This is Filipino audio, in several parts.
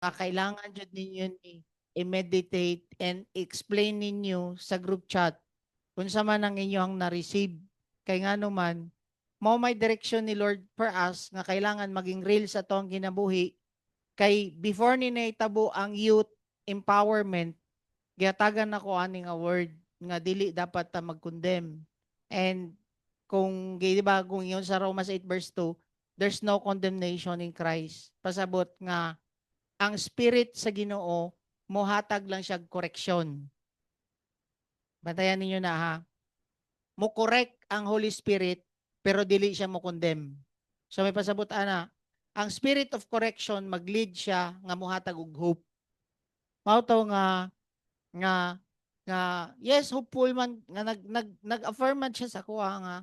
kailangan jud ninyo ni i-meditate and explain ninyo sa group chat kung sa man ang inyong na-receive. Kay nga naman, mao may direksyon ni Lord for us nga kailangan maging real sa to ang ginabuhi. Kay before ni naitabo ang youth empowerment, giyatagan ako aning a word nga dili dapat ta mag-condemn. And kung di ba kung iyon sa Romans 8 verse 2, there's no condemnation in Christ. Pasabot nga ang spirit sa Ginoo mohatag lang siya koreksyon. Bantayan ninyo na ha. Mo correct ang Holy Spirit pero dili siya mo condemn. So may pasabot ana, ang spirit of correction mag-lead siya nga mohatag og hope. Mao to nga nga yes hopeful man nga nag-affirm man siya sa kuha nga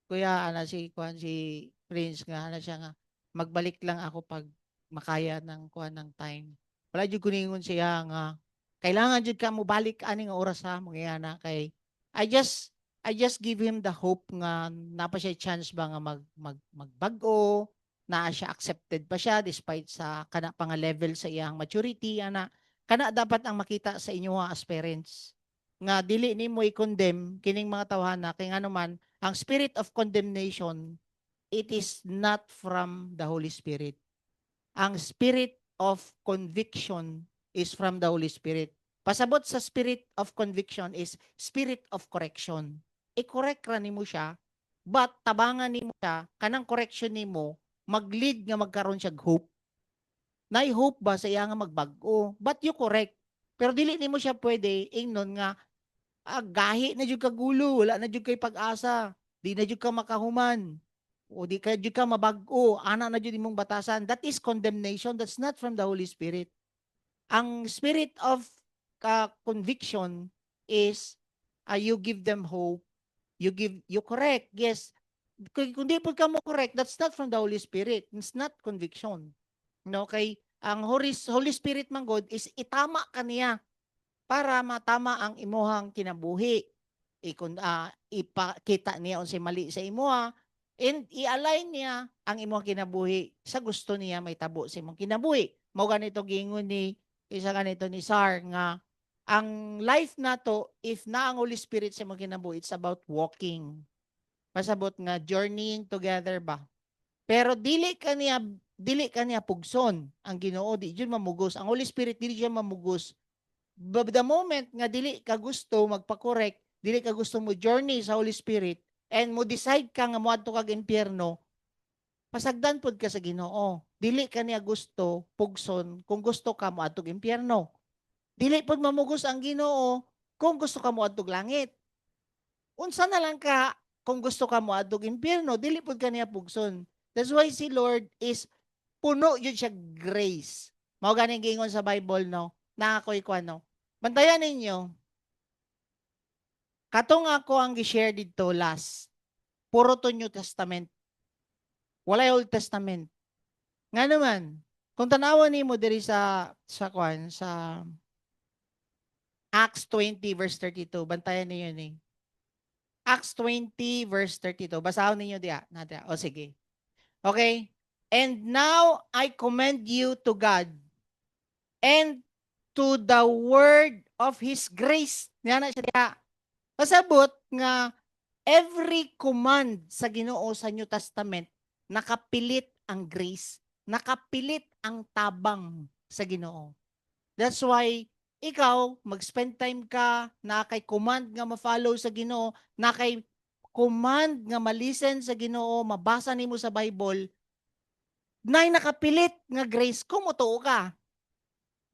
kuya ana si kuan si Prince nga ana siya nga magbalik lang ako pag makaya ng kuan ng time. Wala jud kuningon siya nga kailangan jud ka mo balik ani nga oras ha mga ana kay I just I just give him the hope nga napa siya chance ba nga magbago na siya accepted pa siya despite sa kana pa nga level sa iyang maturity ana kana dapat ang makita sa inyo as parents nga dili nimo i-condemn kining mga tawhana kay ngano man ang spirit of condemnation it is not from the Holy Spirit. Ang spirit of conviction is from the Holy Spirit. Pasabot sa spirit of conviction is spirit of correction. I-correct ra nimo siya, but tabangan nimo siya, kanang correction nimo, mag-lead nga magkaroon siya hope. Nay hope ba sa iya nga magbago? But you correct. Pero dili nimo siya pwede ingnon nga gahi na jud ka gulo, wala na jud kay pag-asa, di na jud ka makahuman. O di ka jud ka mabag-o, ana na jud imong batasan. That is condemnation. That's not from the Holy Spirit. Ang spirit of conviction is you give them hope. You correct. Yes. Kung di po ka mo correct, that's not from the Holy Spirit. It's not conviction. No, kay ang Holy Spirit man God is itama kaniya para matama ang imuhang kinabuhi. Ipakita niya unsay mali sa imuha and i-align niya ang imong kinabuhi sa gusto niya may tabo sa imong kinabuhi. Mao ganito giingon ni isa ganito ni Sar nga ang life nato if na ang Holy Spirit sa imong kinabuhi it's about walking. Pasabot nga journeying together ba. Pero dili kaniya pugson ang Ginoo di jud mamugos. Ang Holy Spirit dili siya mamugos. But the moment nga dili ka gusto magpa-correct, dili ka gusto mo journey sa Holy Spirit and mo decide ka nga moadto kag impyerno, pasagdan pod ka sa Ginoo. Dili ka niya gusto pugson kung gusto ka moadto kag impyerno. Dili pod mamugos ang Ginoo kung gusto ka moadto langit. Unsa na lang ka kung gusto ka moadto kag impyerno, dili pod ka niya pugson. That's why si Lord is puno yun siya grace. Mao ganing giingon sa Bible no, na ako'y kuano. Bantayan ninyo. Katong ako ang gi-share dito last. Puro to New Testament. Walay Old Testament. Nga naman, kung tanawan nimo diri sa kwan sa Acts 20 verse 32, bantayan niyo ni. Acts 20 verse 32. Basahon ninyo diya. O sige. Okay? And now I commend you to God and to the word of His grace. Yan na siya. Pasabot nga every command sa Ginoo sa New Testament nakapilit ang grace, nakapilit ang tabang sa Ginoo. That's why ikaw mag-spend time ka na kay command nga ma-follow sa Ginoo, na kay command nga ma-listen sa Ginoo, mabasa nimo sa Bible, nay nakapilit nga grace kung mutuo ka.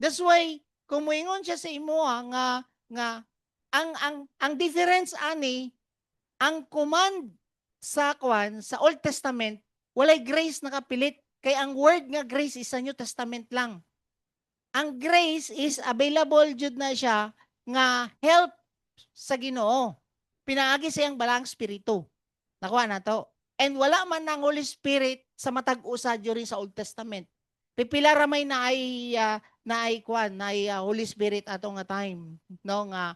That's why kung moingon siya sa imo nga ang difference ani ang command sa kwan sa Old Testament walay grace nakapilit kay ang word nga grace is sa New Testament lang. Ang grace is available jud na siya nga help sa Ginoo. Pinaagi sa iyang balang spiritu. Nakuha na to. And wala man ng Holy Spirit sa matag usa during sa Old Testament. Pipila ra may naay Holy Spirit ato nga time no nga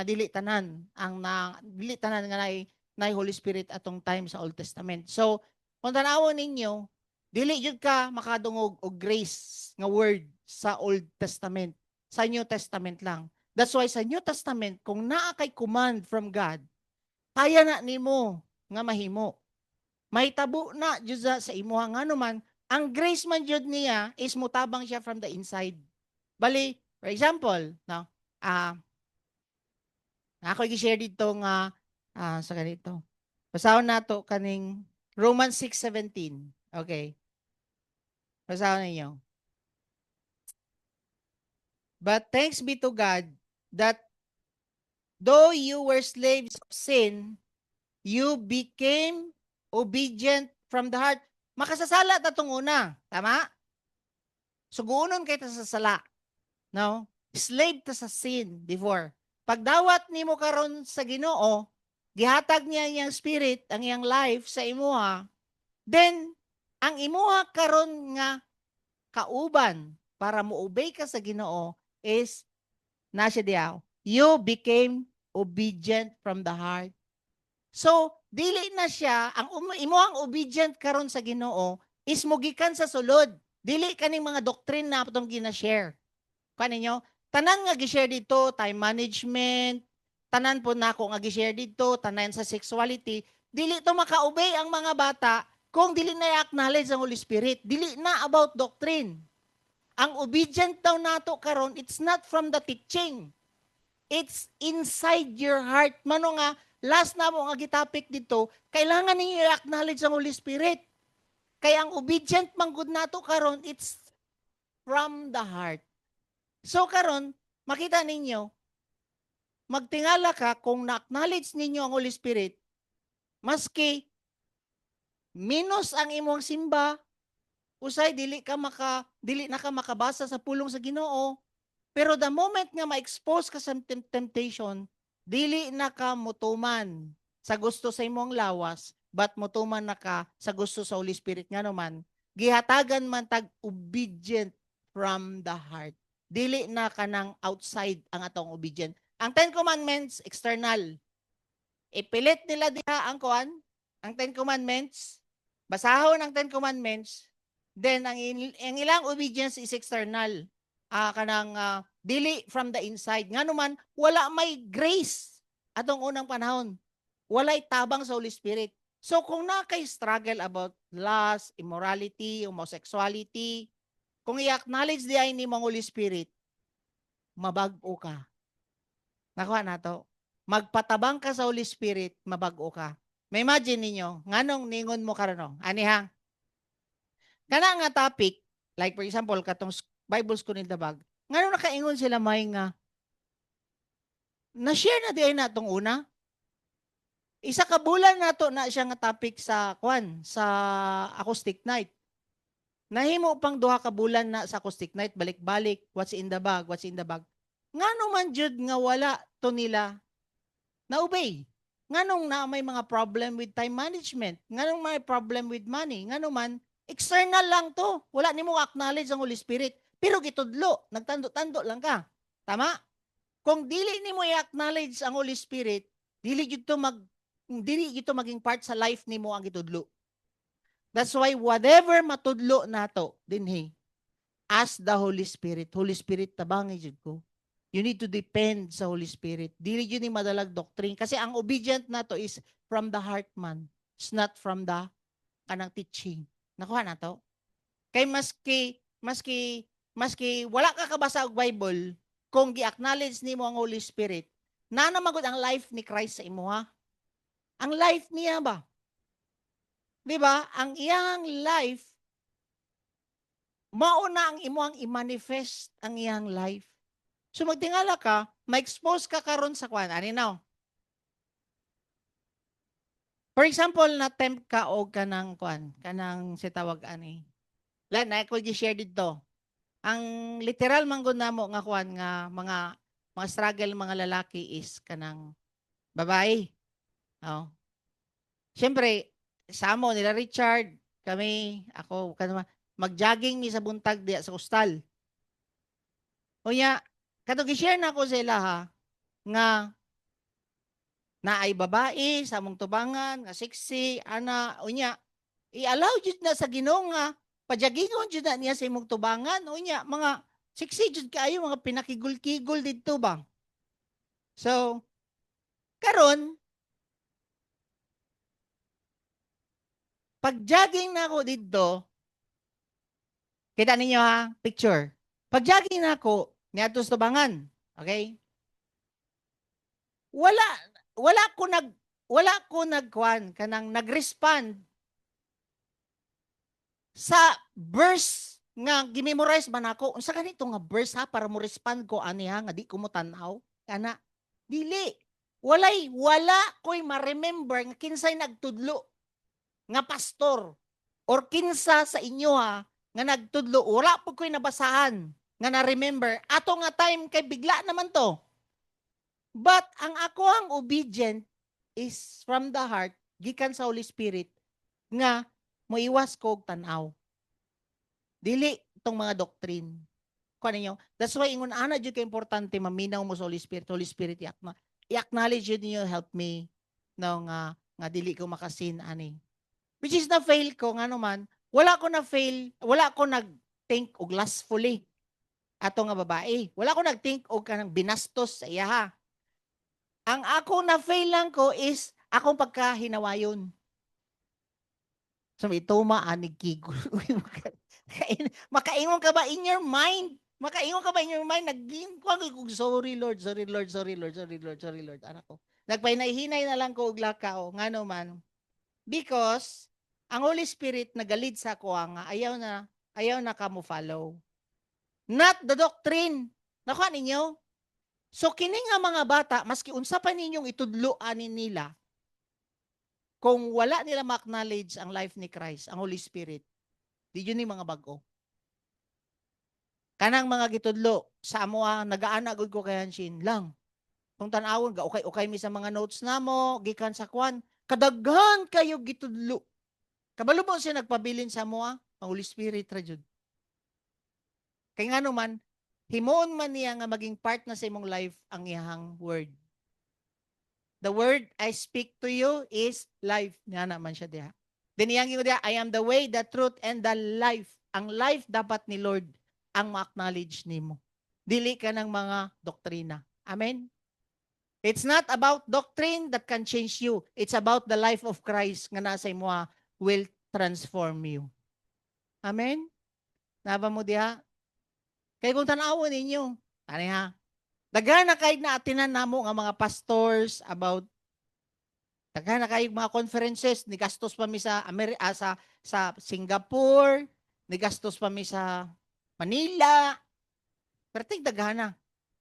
dili tanan nga naay Holy Spirit atong time sa Old Testament. So kung tanawon ninyo dili jud ka makadungog og grace nga word sa Old Testament. Sa New Testament lang. That's why sa New Testament, kung naa kay command from God, kaya na nimo nga mahimo. Mahitabo na jud sa imuha nga naman, ang grace man jud niya is mutabang siya from the inside. Bali, for example, no, ako i-share dito nga sa ganito. Basahon nato kaning Romans 6:17. Okay. Basahon ninyo. But thanks be to God that though you were slaves of sin, you became obedient from the heart. Makasasala ta tong una. Tama? Suguonon kay ta sa sala. No? Slave ta sa sin before. Pagdawat nimo karon sa Ginoo, gihatag niya iyang spirit, ang iyang life sa imuha, then ang imuha karon nga kauban para mo-obey ka sa Ginoo is nasya diaw. You became obedient from the heart. So, dili na siya, ang imuhang obedient karon sa Ginoo is mugikan sa sulod. Dili kaning mga doctrine na atong gina-share. Kaninyo, tanan nga gi-share dito, time management, tanan po nako nga gi-share dito, tanan sa sexuality, dili to maka-obey ang mga bata kung dili na i-acknowledge ang Holy Spirit. Dili na about doctrine. Ang obedient daw nato karon, it's not from the teaching. It's inside your heart. Mano nga, last na mo nga gitapik dito, kailangan ninyo i-acknowledge ang Holy Spirit. Kaya ang obedient manggod nato karon, it's from the heart. So karon, makita ninyo, magtingala ka kung na-acknowledge ninyo ang Holy Spirit, maski minus ang imong simba, usay dili na ka makabasa sa pulong sa Ginoo. Pero the moment nga ma-expose ka sa temptation, dili na ka mutuman sa gusto sa imong lawas, but mutuman na ka sa gusto sa Holy Spirit nga naman, gihatagan man tag obedient from the heart. Dili na ka nang outside ang atong obedient. Ang 10 Commandments, external. Ipilit nila diha ang kuan, ang 10 Commandments, basahon ang 10 Commandments, then ang ilang obedience is external. Dili from the inside. Nga naman, wala may grace atong unang panahon. Walay tabang sa Holy Spirit. So kung struggle about lust, immorality, homosexuality, kung i-acknowledge di ay ni mong Holy Spirit, mabag-o ka. Nakuha na to. Magpatabang ka sa Holy Spirit, mabag-o ka. May imagine ninyo, nganong ningon mo karon, anihang? Kana nga topic, like for example, katong Bible School in the Bag, ngano nakaingon sila may nga, na-share na di ay natong una. Isa ka bulan nato na siya nga topic sa acoustic night. Nahimo pang duha ka bulan na sa acoustic night, balik-balik, what's in the bag. Ngano man jud nga wala to nila na-obey. Nganong na may mga problem with time management, nganong may problem with money, ngano man, external lang to. Wala nimo acknowledge ang Holy Spirit. Pero gitudlo, nagtando-tando lang ka. Tama? Kung dili nimo i-acknowledge ang Holy Spirit, dili gito maging part sa life nimo ang gitudlo. That's why whatever matudlo nato dinhi, ask the Holy Spirit. Holy Spirit, tabangi jud ko. You need to depend sa Holy Spirit. Dili yun ni madalag doctrine. Kasi ang obedient nato is from the heart man. It's not from the kanang teaching. Nakuha na to? Kay maski wala ka kabasa og Bible, kung gi-acknowledge nimo ang Holy Spirit, na magud ang life ni Christ sa imuha. Ang life niya ba? Di ba? Ang iyang life, mauna ang imuhang i-manifest ang iyang life. So magtingala ka, ma-expose ka karon sa kwan. Ani now? For example, na-tempt ka o kanang kwan, kanang sitawag ani. Na ako gi-share dito. Ang literal manggod namo nga kwan nga mga struggle mga lalaki is kanang babae. Oh. Siyempre, sa amo nila Richard, kami, ako, mag-jogging mi sa buntag diya sa kustal. Unya, katong gi-share na ko sila ha, nga naay babae sa among tubangan, nga sexy, ana, unya, i-allow jud na sa Ginoo nga pajagingon jud na niya sa imong tubangan, unya, mga Siksi jud kaayo mga pinakigul-kigul didto ba. So karon pag jogging na ako didto, kita ninyo ha, picture. Pag jogging na ako niadto sa tubangan, okay? Wala ko nagkuan kanang nagrespond sa verse nga gimemorize man ako. Unsa ganito nga verse ha para mo respond ko ani ha nga di ko mo tan-aw kana dili. Wala ko'y ma-remember nga kinsay nagtudlo nga pastor or kinsa sa inyo ha nga nagtudlo. Wala po ko'y nabasahan nga na-remember. Ato nga time kay bigla naman to. But ang ako ang obedient is from the heart, gikan sa Holy Spirit, nga moiwas ko og tan-aw. Dili itong mga doctrine. Kuha ninyo. That's why ingon ana jud kay importante maminaw mo sa Holy Spirit. Holy Spirit i-acknowledge yun niyo, help me no nga dili ko makasin ani. Which is na fail ko nga naman, wala ko nag-think og lustfully ato nga babae. Wala ko nag-think og kanang binastos sa iya ha. Ang ako na fail lang ko is akong pagkahinawayon. So may tuma anig kigol. Makaingon ka ba in your mind? Makaingon ka ba in your mind? Sorry Lord. Anak ko. Nagpahinay-hinay na lang ko og laka o ngano man. Because ang Holy Spirit nagalid sa ko nga ayaw na ka mo follow. Not the doctrine. Nakuha ninyo? So kini nga mga bata, maski unsa pa ninyong itudloan nila, kung wala nila ma-acknowledge ang life ni Christ, ang Holy Spirit, di yun yung mga bago. Kanang mga gitudlo, sa amo nagaana gud ko kay Hanshin lang. Kung tan-awon ga okay mi sa mga notes namo, gikan sa kwan, kadaghan kayo gitudlo. Kabalo mo siya nagpabilin sa amo ang Holy Spirit ra jud. Kay ngano man, himuon man niya nga maging part na sa imong life ang iyang word. The word I speak to you is life. Nga naman siya diha. Diniyang ko diha, I am the way, the truth, and the life. Ang life dapat ni Lord ang ma-acknowledge nimo. Dili ka ng mga doktrina. Amen? It's not about doctrine that can change you. It's about the life of Christ nga nasa imo will transform you. Amen? Naba mo diha? Kaya kung tanawon ninyo, ano ha? Daghan na kayo na atinan namo nga mga pastors about daghan na kayo mga conferences, nigastos pa mi sa sa Singapore, nigastos pa mi sa Manila. Pero daghan na.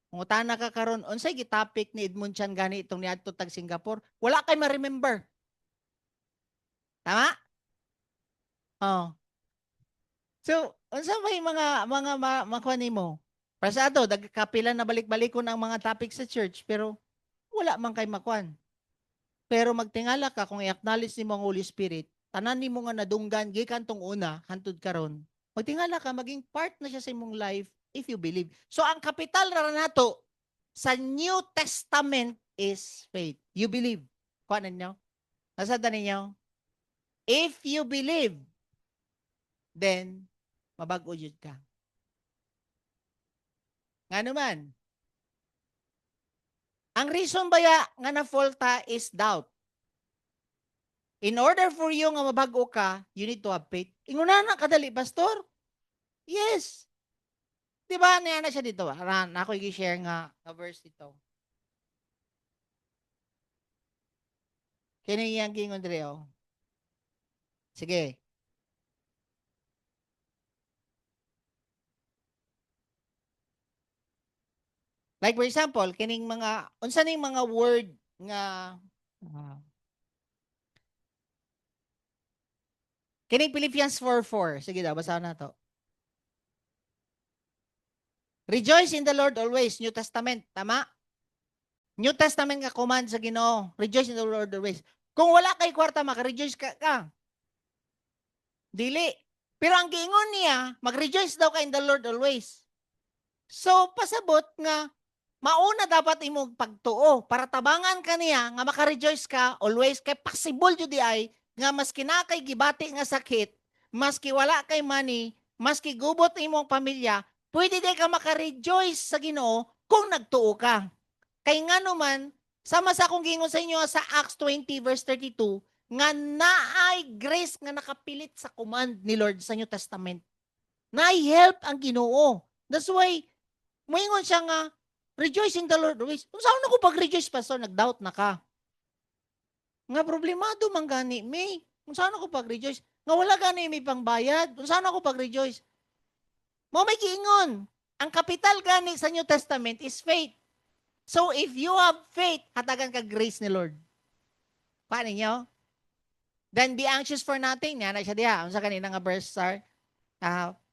Mungutan na ka karon, unsay gitopic ni Edmund Chan gani itong niadto tag Singapore? Wala kay ma-remember. Tama? Oh. So, unsa may mga makuha nimo? Para sa ato, kapila na balik-balikon ang mga topic sa church, pero wala man kay makuan. Pero magtingala ka kung i-acknowledge nimo ang Holy Spirit, tanan nimo nga nadunggan gikan tong una hantud karon. Magtingala ka maging part na siya sa imong life if you believe. So ang kapital ra nato sa New Testament is faith. You believe. Kuha ninyo? Nasa ninyo? If you believe, then mabag-o jud ka. Nga naman. Ang reason baya nga na-faulta is doubt. In order for you nga mabag-o ka, you need to have faith. Inguna na kadali, pastor? Yes. Diba, niya na siya dito. Ako i-share nga verse dito. Kini yang gingon dire oh. Sige. Like for example, kining mga unsa ning mga word nga kining Philippians 4:4. Sige daw, basahan na to. Rejoice in the Lord always. New Testament, tama? New Testament nga command sa Ginoo. Rejoice in the Lord always. Kung wala kay kwarta, maka-rejoice ka. Dili. Pero ang giingon niya, mag-rejoice daw ka in the Lord always. So, pasabot nga, mauna dapat imong pagtuo para tabangan ka niya nga maka-rejoice ka always kay possible jud di ay nga maski na kay gibati nga sakit, maski wala kay money, maski gubot imong pamilya, Pwede di ka maka-rejoice sa Ginoo kung nagtuo ka. Kay nga naman, sama sa akong gingon sa inyo sa Acts 20 verse 32, nga naay grace nga nakapilit sa command ni Lord sa New Testament. Naay help ang Ginoo. That's why, moingon siya nga, rejoice in the Lord always. Kung saan ako pag-rejoice, Pastor, nag-doubt na ka. Nga problemado man gani, may. Kung saan ako pag-rejoice? Nga wala gani may pangbayad. Kung saan ako pag-rejoice? Mo may giingon. Ang kapital gani sa New Testament is faith. So if you have faith, hatagan ka grace ni Lord. Paano niyo? Then be anxious for nothing. Yan na siya diha. Ang sa kanina nga verse sir.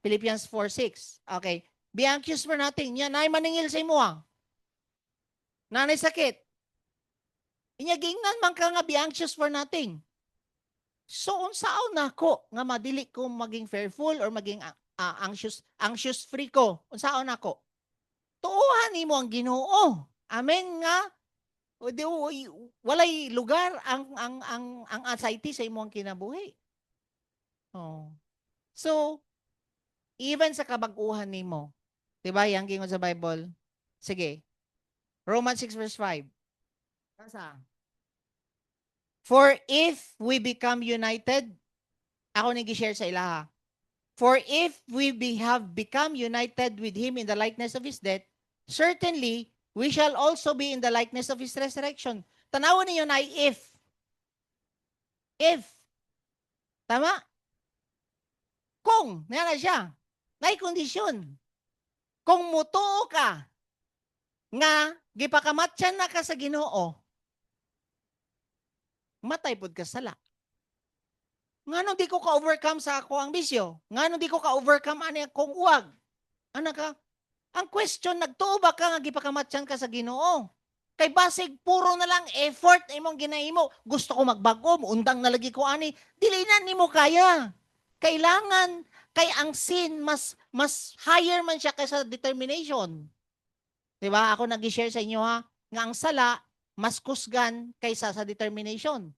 Philippians 4:6. Okay. Be anxious for nothing. Yan ay maningil sa imo. Nanay sakit. Inyagingnan man ka nga be anxious for nothing. So unsaon nako nga madili ko maging fearful or maging anxious free ko. Unsaon nako? Tuuhan nimo ang Ginoo. Amen nga. O di walay lugar ang anxiety sa imong kinabuhi. Oh. So even sa kabag-uhan nimo, 'di ba? Yang gingon sa Bible. Sige. Romans 6 verse 5. Asa? For if we become united, ako nang gi-share sa ilaha. For if we have become united with him in the likeness of his death, certainly we shall also be in the likeness of his resurrection. Tanawon niyo na if. If. Tama? Kung, na siya. May kondisyon. Kung mutuo ka, nga, gipakamatyan na ka sa Ginoo, matay pod ka sala. Ngano di ko ka-overcome sa ako ang bisyo? Ngano di ko ka-overcome ani akong uwag? Ana ka? Ang question, nagtuo ba ka nga gipakamatyan ka sa Ginoo? Kay basig puro na lang effort imong ginaimo. Gusto ko magbago, undang na lagi ko ani. Dili na nimo kaya. Kailangan kay ang sin mas higher man siya kaysa determination. 'Di ba? Ako nag-share sa inyo ha, nga ang sala mas kusgan kaysa sa determination.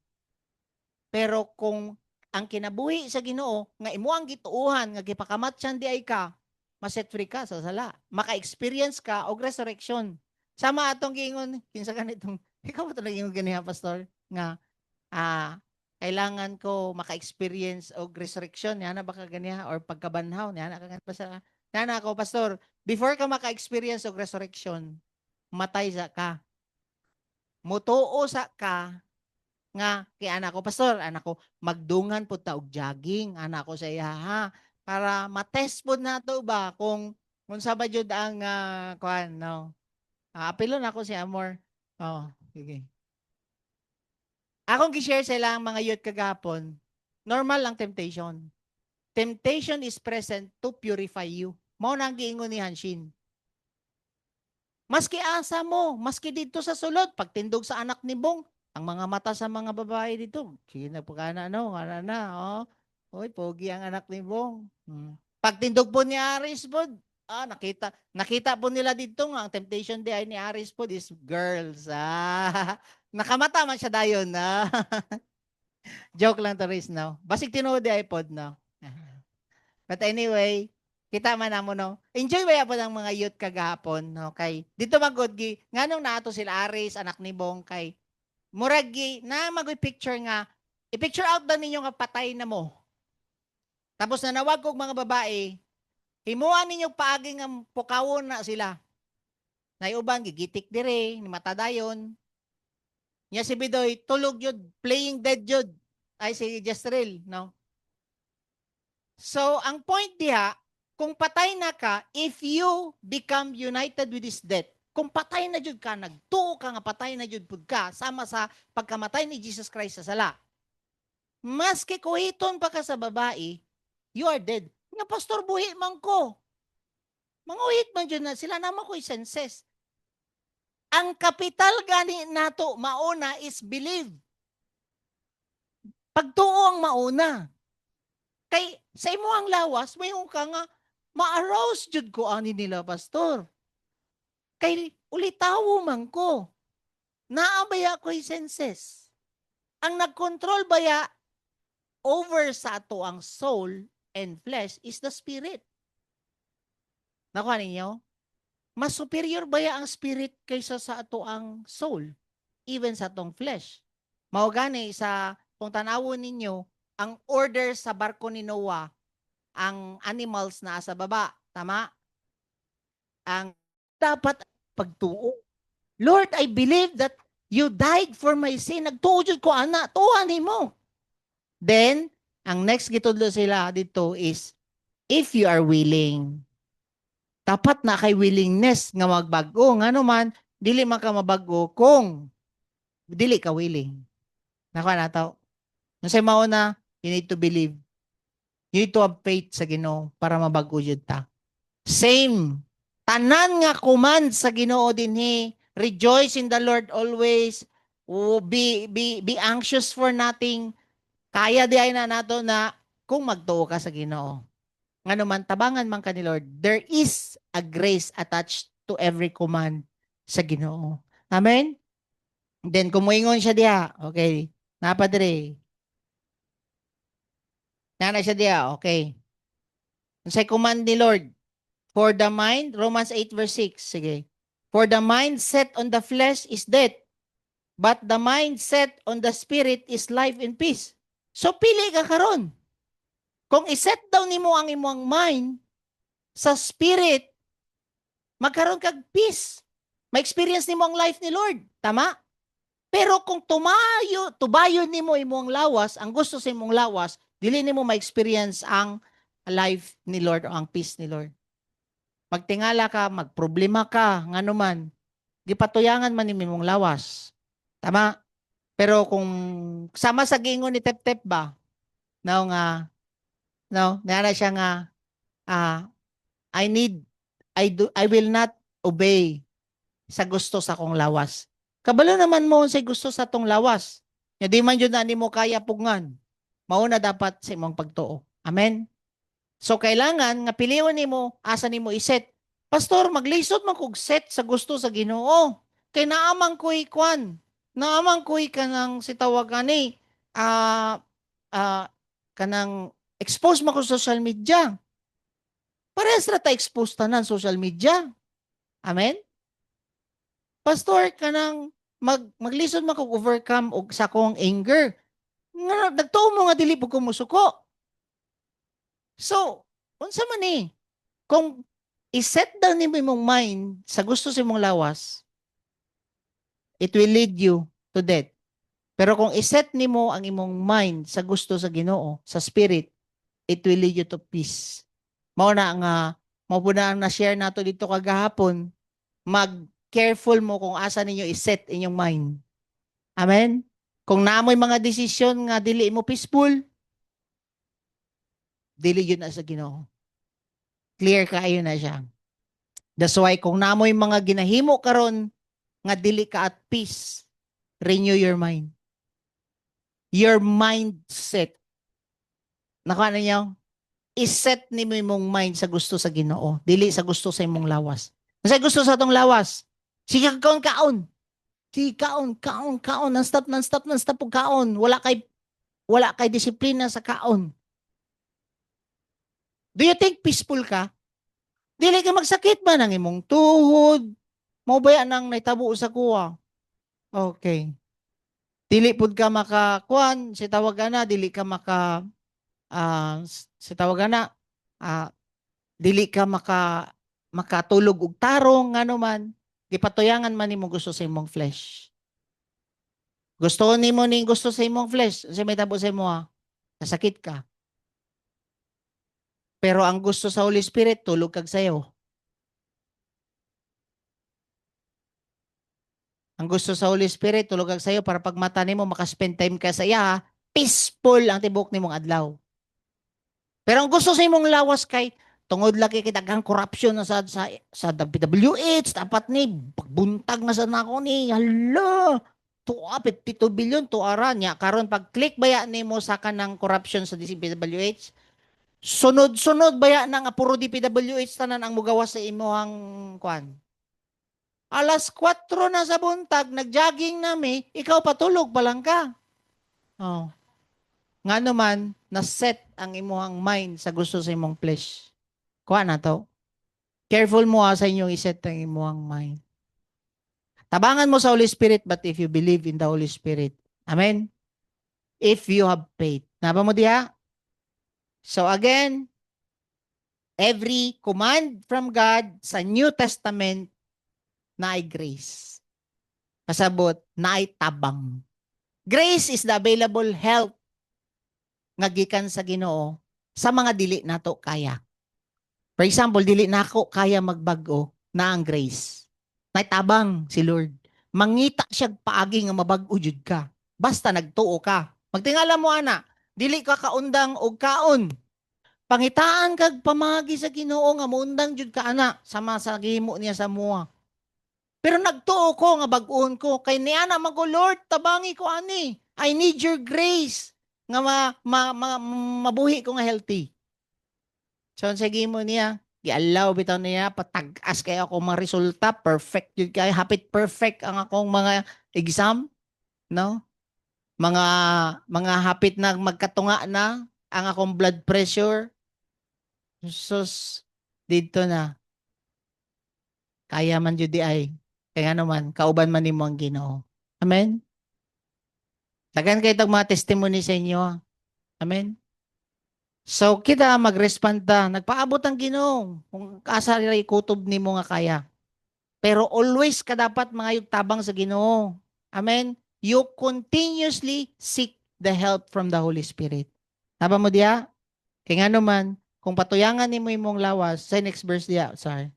Pero kung ang kinabuhi sa Ginoo nga imo ang gituuhan nga gipakamatyan di ay ka, maset free ka sa sala. Maka-experience ka og resurrection. Sama atong giingon kinsa kanitong ikaw ba talaga yung ganiha pastor nga kailangan ko maka-experience og resurrection yana ba ka ganiha or pagkabanhaw yana ka pa sa yana ako pastor before ka maka-experience og resurrection matay sa ka. Mutuo sa ka nga kay anak ko pastor anak ko magdungan pud ta og jogging anak ko sa iya ha para matest pud nato ba kung unsa ba jud ang kuan no apilon ako si Amor sige akong gi-share sa ilang mga youth kagapon normal lang temptation is present to purify you mao nang giingon ni Hanshin maski asa mo maski dito sa sulod pagtindog sa anak ni Bong ang mga mata sa mga babae dito, sige na po kana na. Oy, pogi ang anak ni Bong. Pagtindog po ni Aris po, nakita po nila dito nga, ang temptation di ay ni Aris po is girls. Nakamata man siya dayon. Joke lang to Riz, no? Basig tinuod di iPod, no? But anyway, kita man namo no. Enjoy ba po ng mga youth kagahapon, no? Kay dito magod gi nganong naato sila Aris anak ni Bong kay muragi na magoy picture nga i-picture out na ninyo nga patay na mo. Tapos nanawag kog mga babae, himuan ninyo paagi nga pukawon na sila. Naiuban gigitik dire ni matadayon. Nya si Bidoy tulog yun, playing dead yun. Ay si Jestrel, no? So ang point diha, kung patay na ka, if you become united with his death, kung patay na jud ka, nagtuo ka nga patay na jud pud ka, sama sa pagkamatay ni Jesus Christ sa sala. Maski kuhiton pa ka sa babae, you are dead. Nga pastor, buhi man ko. Manguhit man dyan na sila naman ko'y senses. Ang kapital gani nato mauna is believe. Pagtuo ang mauna. Kay sa imo ang lawas, mayon ka nga ma-arouse jud ko ani nila pastor. Kay ulitawo man ko. Naabaya ko'y senses. Ang nagkontrol baya over sa ato ang soul and flesh is the spirit. Nakuha ninyo? Mas superior baya ang spirit kaysa sa ato ang soul, even sa atong flesh. Mao gani sa kung tanawon ninyo, ang order sa barko ni Noah, ang animals na sa baba, tama? Ang dapat pagtuo. Lord, I believe that you died for my sin. Nagtuo jud ko ana, tuwa nimo. Then, ang next gitudlo sila dito is, if you are willing, dapat na kay willingness nga magbago. Nga naman, dili man ka mabago kung dili ka willing. Nakuha na to. Nung mauna, you need to believe. You need to have faith sa Ginoo para mabago jud ta. Same. Tanan nga command sa Ginoo dinhi. Rejoice in the Lord always. Be anxious for nothing. Kaya di ay na nato na kung magtuo ka sa Ginoo. Nga naman, tabangan man ka ni Lord, there is a grace attached to every command sa Ginoo. Amen? Then, kumuingon siya diha. Okay. Napadre. Nana siya diha. Okay. Sa command ni Lord, for the mind, Romans 8 verse 6. Sige. For the mind set on the flesh is death, but the mind set on the spirit is life and peace. So, pili ka karon. Kung iset daw nimo ang imong mind sa spirit, magkaroon kag peace. Ma-experience nimo ang life ni Lord. Tama? Pero kung tubayo nimo imong lawas, ang gusto sa imong lawas, dili nimo ma-experience ang life ni Lord o ang peace ni Lord. Magtingala ka, magproblema ka, nga naman, gipatuyangan man imong lawas. Tama? Pero kung sama sa gingon ni Tep-Tep ba, nana siya nga, I will not obey sa gusto sa kong lawas. Kabalo naman mo sa gusto sa tong lawas. Ya di man yun na mo kaya pugngan. Mauna dapat sa imong pagtuo. Amen? So kailangan nga piliwan nimo asa nimo iset. Pastor, maglisod man kog set sa gusto sa Ginoo. Kay naamang ko'y kwan. Naamang ko'y kanang sitawagan ni kanang expose mo ko sa social media. Parehas na ta expose tanan social media. Amen? Pastor, kanang maglisod man kog overcome og sa kong anger. Nga nagtuo mo nga dili pud ko musuko. So, unsa man ni? Kung iset down nimo imong mind sa gusto sa imong lawas, it will lead you to death. Pero kung iset nimo ang imong mind sa gusto sa Ginoo, sa spirit, it will lead you to peace. Mao na nga mao po na ang na-share nato dito kagahapon. Mag-careful mo kung asa ninyo iset inyong mind. Amen? Kung naamoy mga desisyon nga dili mo peaceful, dili yun na sa Ginoo. Clear kayo na siya. That's why kung naamoy mga ginahimo karon nga dili ka at peace, renew your mind. Your mindset. Nakuha na niyo? Iset ni mo imong mind sa gusto sa Ginoo, dili sa gusto sa imong lawas. Sa gusto sa atong lawas, sige kaon. Sige kaon, non-stop og kaon. Wala kay disiplina sa kaon. Do you think peaceful ka? Dili ka magsakit man ang imong tuhod. Mao baya nang naitabo sa kuwa. Okay. Dili pud ka makakuan, si tawagan na dili ka si tawagan na dili ka makatulog og tarong ngano man, gipatuyangan man nimo gusto sa imong flesh. Gusto nimo ning gusto sa imong flesh, sa may tabo sa imo nasakit ka. Pero ang gusto sa Holy Spirit tulog kag sayo. Ang gusto sa Holy Spirit tulog kag sayo para pag mata nimo maka-spend time ka sa iya, peaceful ang tibok nimong adlaw. Pero ang gusto sa imong lawas kay tungod laki kay daghang corruption na sa WH, dapat ni pagbuntag na sa nako ni. Hala. Tuwa 52 billion tuara nya karon pag click baya nimo sa kanang corruption sa DPWH. Sunod-sunod baya nang apuro DPWH tanan ang mugawas sa imong kwan. Alas 4 na sa buntag, nagjogging nami, ikaw patulog pa lang ka. Oh. Nga naman, na-set ang imong mind sa gusto sa imong flesh. Kuha na to. Careful mo sa inyong iset ng imuang mind. Tabangan mo sa Holy Spirit, but if you believe in the Holy Spirit. Amen? If you have faith. Naba mo diha? So again, every command from God sa New Testament na ay grace. Pasabot, na ay tabang. Grace is the available help nga gikan sa Ginoo sa mga dili nato kaya. For example, dili nako kaya magbag-o na ang grace. Naitabang si Lord. Mangita siya paagi nga mabag-o jud ka. Basta nagtuo ka. Magtingala mo ana, dili ka kaundang og kaon. Pangitaan kag pamagi sa Ginoo nga muundang jud ka ana sama sa gihimo niya sa mua. Pero nagtuo ko nga bag-on ko kay niana mago Lord tabangi ko ani. I need your grace nga mabuhi ko nga healthy. So sa gihimo niya, gialaw bitaw niya patag-as kay ako mga resulta, perfect jud kay hapit perfect ang akong mga exam, no? Mga hapit na magkatunga na ang akong blood pressure. Sus dito na kaya man jud di ay. Kaya naman kauban man nimo ang Ginoo. Amen. Dagan kay tag mga testimony sa inyo. Amen. So kita mag-respond ta, nagpaabot ang Ginoo kung asa ray kutob nimo nga kaya. Pero always ka dapat mga tabang sa Ginoo. Amen? You continuously seek the help from the Holy Spirit. Tama mo diya? Kaya nga naman, kung patuyangan ni mo imong lawas, sa next verse diya, sorry.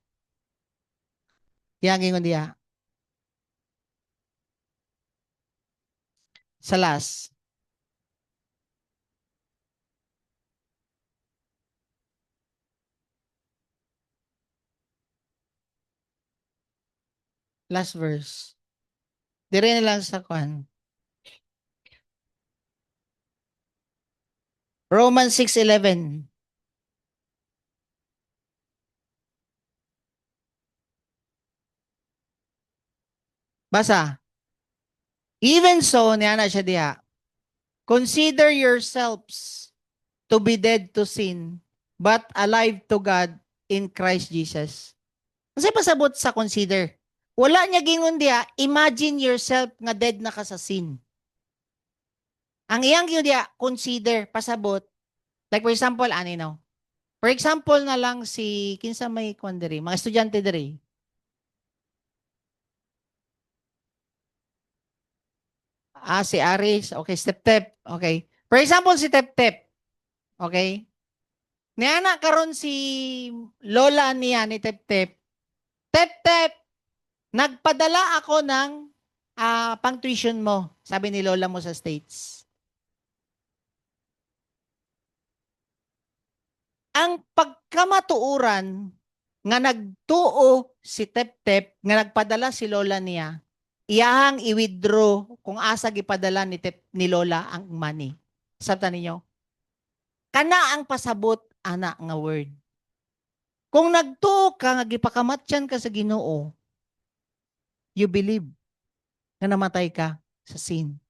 Yang ingon diya. Sa last. Last verse. Dire na lang sa kwan. Romans 6:11. Basa. Even so, niya na siya diya. Consider yourselves to be dead to sin, but alive to God in Christ Jesus. Kasi pasabot sa consider. Wala niya gingon diya, imagine yourself nga dead na ka sa sin. Ang iyang gingon diya, consider, pasabot. Like for example, ani no? For example na lang si, kinsa may kwan diri, mga estudyante diri. Si Aris, okay, Tep-Tep, okay. For example, si Tep-Tep, okay. Niana karon si lola niya ni Tep-Tep. Tep-Tep, nagpadala ako ng pang tuition mo, sabi ni lola mo sa States. Ang pagkamatuuran nga nagtuo si Tep-Tep nga nagpadala si lola niya, iyahang i-withdraw kung asa gipadala ni lola ang money. Sabta ninyo? Kana ang pasabot ana nga word. Kung nagtuo ka nga gipakamatyan ka sa Ginoo, you believe nga namatay ka sa sin.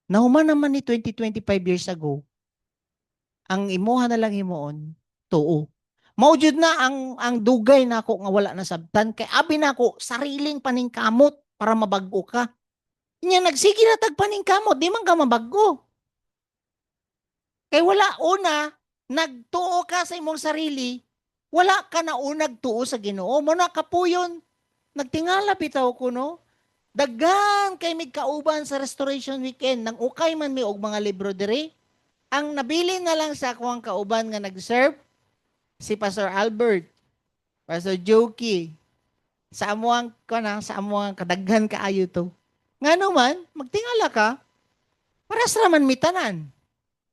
Nahuman naman ni 25 years ago, ang imuha na lang himuon, tuo. Maujud na ang dugay na ako nga wala na sabtan kay abi na ako sariling paningkamot para mabag-o ka. Nya nagsige na tag paningkamot, di man ka mabag-o. Kay wala una nagtuo ka sa imong sarili, wala ka na unag tuo sa Ginoo. Mo na kapuyon. Nagtingala bitaw ko no. Daghan kay mig kauban sa Restoration Weekend nang ukay man mi og mga libro diri. Ang nabili na lang sa akong kauban nga nag-serve si Pastor Albert, Pastor Jokey, sa amuang kadaghan kaayo to. Nga naman, magtingala ka, para sa man mitanan.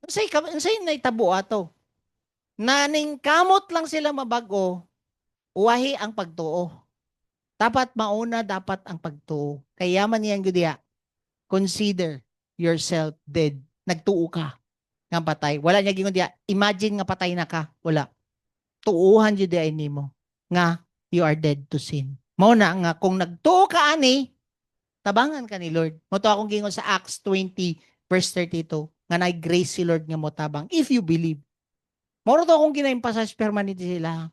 Unsay naitabo ato? Naning kamot lang sila mabago, uwahi ang pagtuo. Dapat mauna dapat ang pagtuo. Kaya man yan gudiya, consider yourself dead. Nagtuo ka nga patay. Wala niya gingon diya, imagine nga patay na ka. Wala. Tuuhan jud ay nimo nga you are dead to sin. Mao na nga kung nagtuo ka ani, tabangan ka ni Lord. Mo to akong gingon sa Acts 20 verse 32 nga nay grace si Lord nga mo tabang if you believe. Mao to akong gina-emphasize permanently sila.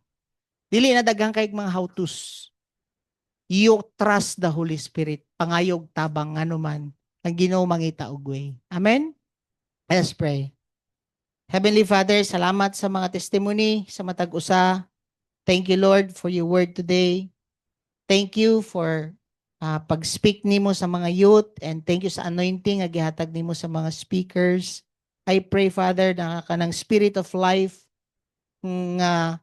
Dili na daghang kay mga how-tos. You trust the Holy Spirit. Pangayog tabang nganuman ang Ginoo mangita og way. Amen? Let's pray. Heavenly Father, salamat sa mga testimony sa matag usa. Thank you, Lord, for your word today. Thank you for pag-speak nimo sa mga youth, and thank you sa anointing nga gihatag nimo sa mga speakers. I pray, Father, na kanang spirit of life nga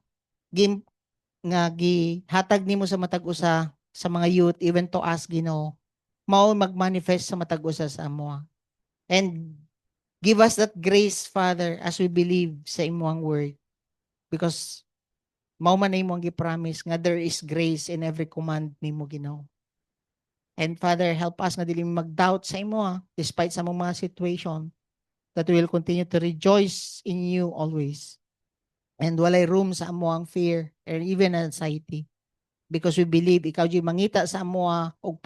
gihatag nimo sa matag usa sa mga youth, even to us, Ginoo, mao mag-manifest sa matag usa sa amo. And give us that grace, Father, as we believe sa imong word, because mao man imong gi-promise nga there is grace in every command nimo, Ginoo. And Father, help us nga dili mag-doubt sa imo, despite sa mga situation, that we will continue to rejoice in you always. And walay room sa amo ang fear or even anxiety. Because we believe ikaw jud mangita sa amo og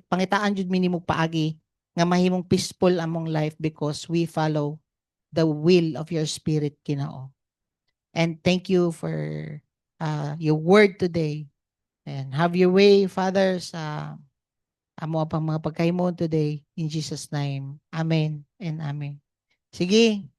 pangitaan jud minimo paagi nga mahimong peaceful among life because we follow the will of your spirit, Ginoo. And thank you for your word today. And have your way, Father, sa amo pang mga pagkaymon today. In Jesus' name. Amen and amen. Sige,